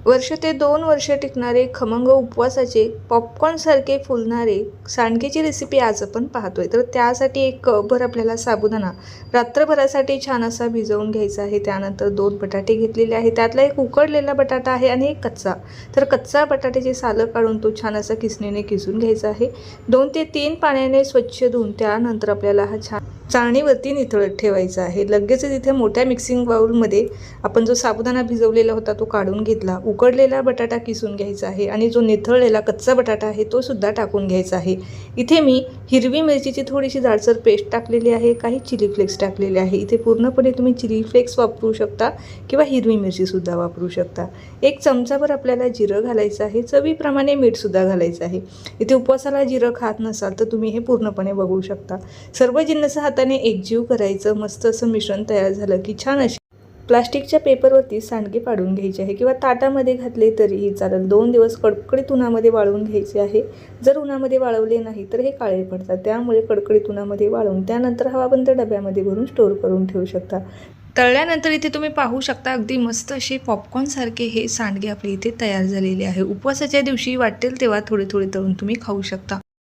वर्ष ते 2 वर्ष टिकणारे खमंग उपवासाचे पॉपकॉर्नसारखे फुलणारे सांडगेची रेसिपी आज आपण पाहतोय. तर त्यासाठी एक कपभर आपल्याला साबुदाणा रात्रभरासाठी छान असा भिजवून घ्यायचा आहे. त्यानंतर 2 बटाटे घेतलेले आहे, त्यातला एक उकडलेला बटाटा आहे आणि एक कच्चा. तर कच्चा बटाट्याची सालं काढून तो छान असा किसणीने किसून घ्यायचा आहे. 2 ते 3 पाण्याने स्वच्छ धुवून त्यानंतर आपल्याला हा छान चाळणीवरती निथळत ठेवायचा आहे. लगेचच इथे मोठ्या मिक्सिंग बाउलमध्ये आपण जो साबुदाणा भिजवलेला होता तो काढून घेतला. उकडलेला बटाटा किसून घ्यायचा आहे आणि जो निथळलेला कच्चा बटाटा आहे तो सुद्धा टाकून घ्यायचा आहे. इथे मी हिरवी मिरचीची थोडीशी जाडसर पेस्ट टाकलेली आहे, काही चिली फ्लेक्स टाकलेले आहे. इथे पूर्णपणे तुम्ही चिली फ्लेक्स वापरू शकता किंवा हिरवी मिरचीसुद्धा वापरू शकता. 1 चमचाभर आपल्याला जिरं घालायचं आहे. चवीप्रमाणे मीठसुद्धा घालायचं आहे. इथे उपवासाला जिरं खात नसाल तर तुम्ही हे पूर्णपणे बघू शकता. सर्व जिन्नस हाताने एकजीव करायचं. मस्त असं मिश्रण तयार झालं की छान अशी प्लास्टिकच्या पेपरवरती सांडगे पाडून घ्यायचे आहे किंवा ताटामध्ये घातले तरीही चालेल. 2 दिवस कडकडीत उन्हामध्ये वाळवून घ्यायचे आहे. जर उन्हामध्ये वाळवले नाही तर हे काळे पडतात, त्यामुळे कडकडीत उन्हामध्ये वाळवून त्यानंतर हवाबंद डब्यामध्ये भरून स्टोअर करून ठेवू शकता. तळल्यानंतर इथे तुम्ही पाहू शकता अगदी मस्त असे पॉपकॉर्नसारखे हे सांडगे आपले इथे तयार झालेले आहे. उपवासाच्या दिवशी वाटेल तेव्हा थोडे थोडे तळून तुम्ही खाऊ शकता.